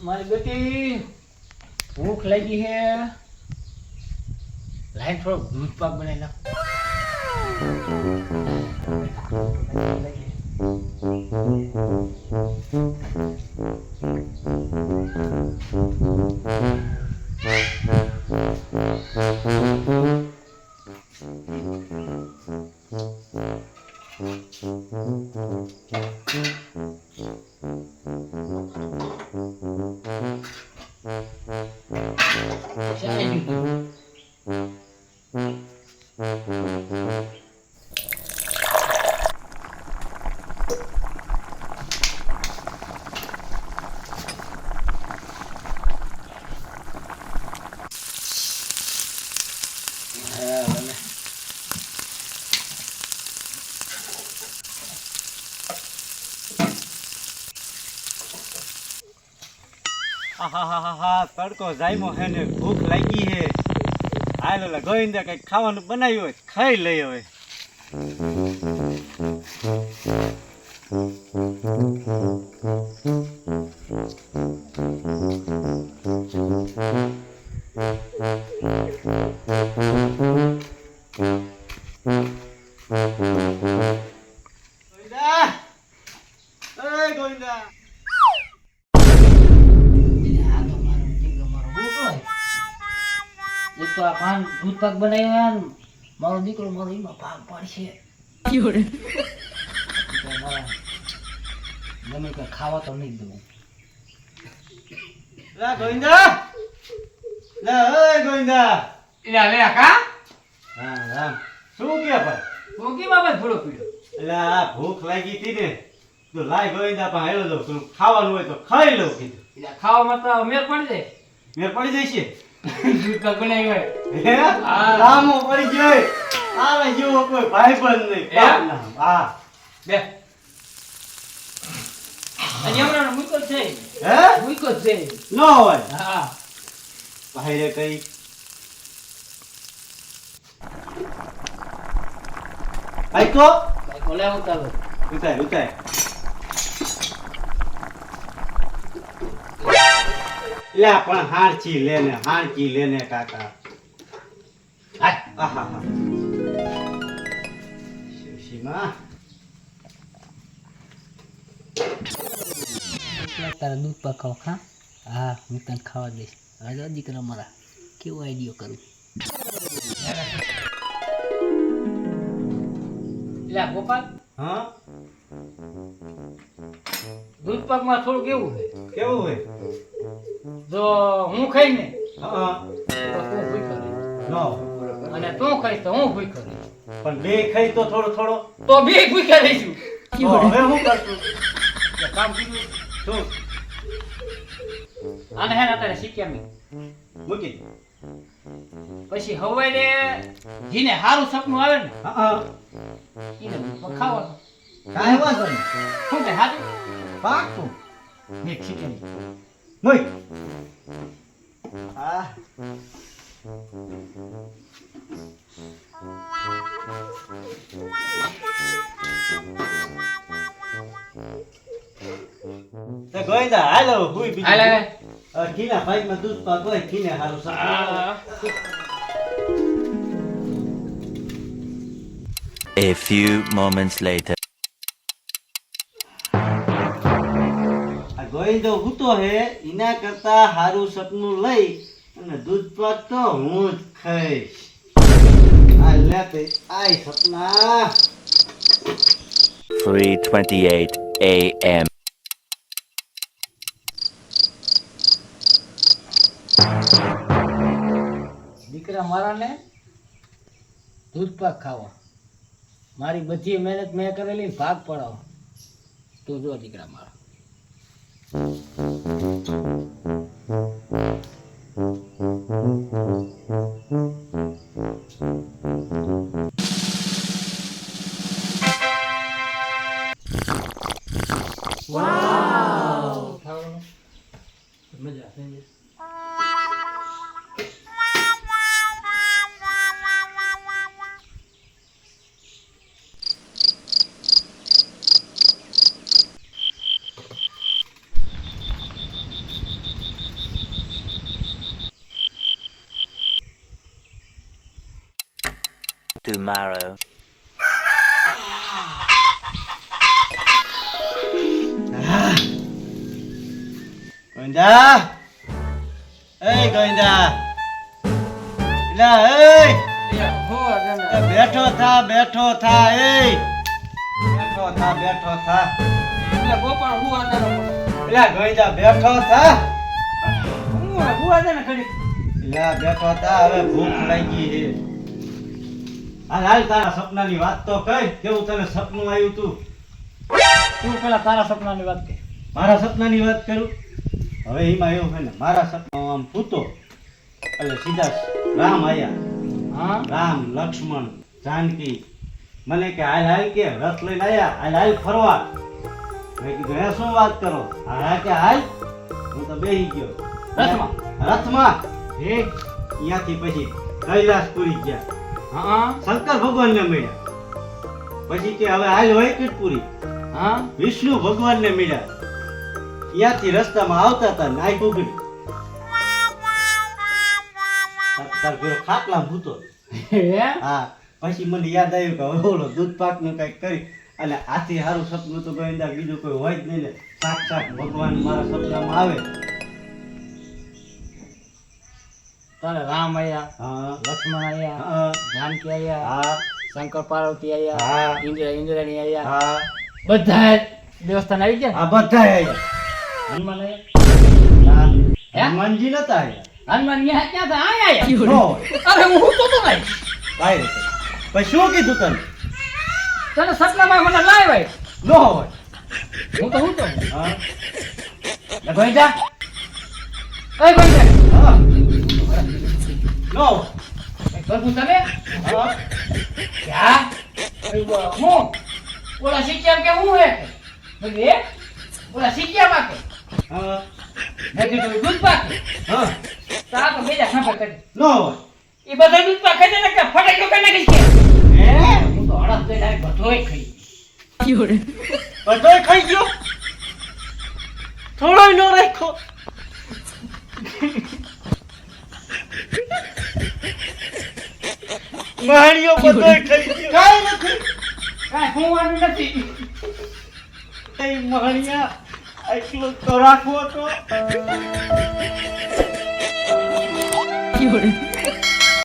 મારી બેટી ભૂખ લાગી હે, લાઈન થોડો દૂધ પાક બનાવી નાખ. તડકો જાયમો હે ને ભૂખ લાગી હે. હાલો લા ગોવિંદા કઈક ખાવાનું બનાવ્યું હોય ખાઈ લઈ હવે. ગોવિંદા તો આ પાન દૂધ પાક બનાવ્યો ને મારો દીકરો મારો એમાં ભાગ પાડશે. ગમે કે ખાવા તો નહીં દઉં. લા ગોવિંદા, લા ઓય ગોવિંદા. એલા લે કા હા રામ શું કે પર ભૂખી બાબત થોડો પીડો. એટલે આ ભૂખ લાગી હતી ને તો લાય ગોવિંદા પણ હેલો દો તું ખાવાનું હોય તો ખાઈ લઉં કીધું. એલા ખાવામાં તો મેર પડી જાય. મેર પડી જાય છે. દૂધ પાક બનાવ્યો હોય. હે રામો પડી ગયો. આને જેવો કોઈ ભાઈબંધ નહીં. હા બે અને હમણાં મૂકો છે. હે મૂકો છે. ન હોય હા ભાઈ કઈ આઈ તો ભાઈ કોલે ઉતારો. ઉતાય ઉતાય. લે પણ હાણચી લેને કાકા. આહા શિવશીમા તારા દૂધ પાક ખાવ ખા. હા હું તને ખાવા દઈશ. આજે દીકરા મારા કેવો આઈડિયો કરું. લે ગોપાલ હા દૂધ પાકમાં થોડું કેવું છે. કેવું હોય જો હું ખાઈને હા તો તું ભૂખ્યો રહીશ. નો અને તું ખાઈશ તો હું ભૂખ્યો રહીશ. પણ બે ખાઈ તો થોડો થોડો તો બે ભૂખ્યા રહીશું. તો હવે હું કરશું એટલે કામ કીધું શું આને હે ને અત્યારે શીખ્યા મેં. મૂકી પછી હવારે જીને સારું સપનું આવે ને હા એને ખાવાનું. કાંઈ વાંધો નહીં શું કે હાથું પાકું મેં શીખ્યા મૂક હા તો ગોવિંદા હાલો હુઈ બીજું હાલે ખીના ભાઈમાં દૂધ પાક હોય ખીને હારું સારું. A few moments later. આ ગોવિંદો હૂતો હે એના કરતા હારું સપનું લઈ અને દૂધ પાક તો હું જ ખાઈશ. આ લેતે આય સપના. 3:28 a.m. દીકરા મારાને દૂધ પાક ખાવા મારી બધી મહેનત મેં કરેલી ભાગ પડાવો. તું જો દીકરા મારા મજા આવે. tomorrow. ગોવિંદા, એ ગોવિંદા, એલા એ બેઠો થા એ બેઠો થા એલા ગોવિંદા બેઠો થા એલા બેઠો થા હવે ભૂખ લાગી છે. હાલ તારા સપનાની વાત તો કઈ કેવું તને સપનું આવ્યું તું? તું પેલા તારા સપનાની વાત કર. મારા સપનાની વાત કરું. હવે એમાં એવું છે ને મારા સપનામાં આમ પૂતો એટલે સીધા રામ આયા. હા રામ લક્ષ્મણ જાનકી મને કે હાલ કે રથ લઈને આયા હાલ ફરવા. મેં કીધું હે શું વાત કરો? હા કે હાલ. હું તો બેહી ગયો રથમાં હે ત્યાંથી પછી કૈલાસપુરી ગયા. હા શંકર ભગવાનને મળ્યા. પછી કે હવે હાલ વૈકુંઠપુરી હા વિષ્ણુ ભગવાનને મળ્યા. ત્યાંથી રસ્તામાં આવતા હતા નાઈ કુકડી તાર પેલો ખાટલામાં ભૂતો. હે હા પછી મને યાદ આવ્યું કે હવે ઓલો દૂધ પાકનું કંઈક કરી અને આથી સારું સપનું તો ગોવિંદા બીજું કોઈ હોય જ નહીં ને. સાક્ષાત ભગવાન મારા સપનામાં આવે. તારે રામ આયા, હા લક્ષ્મણ આયા, હા જાનકી આયા, હા શંકર પાર્વતી આયા, હા. ઇન્દ્રાણી આયા, હા બધા દેવસ્થાન આવી ગયા. આ બધા આવ્યા. હનુમાન આયા. હે? હનુમાનજી નતા આવ્યા. હનુમાન ન્યા ક્યાં હતા? આયા નો આયા. હોય. અરે હું તો નહીં. કાંઈ રીતે. પછી શું કીધું તને? તને સપનામાં મને લાવ્યા. નો હોય. હું તો હું તો હા ગોઈજા એ ગોઈજા હા નો હોય. કરવું તમે હા ક્યાં હું ઓલા શીખ્યા કે હું હે એ ઓલા શીખ્યા માટે હા મેં કીધું દૂધ પાકે હા તા તો બીજા ખબર કરી નો હોય. એ બધા દૂધ પાકે છે ને કે ફટાઈ તો કઈ નાખીશ કે હે હું તો હળસ દઈ ડાયરેક્ટ બધોય ખાઈ બધોય ખાઈ ગયો. થોડોય નો રાખ્યો. માણ્યો બધોય ખાઈ ગયો. કાંઈ નથી. કાંઈ ખોવાનું નથી એ માણ્યા એટલું તો રાખવો તો.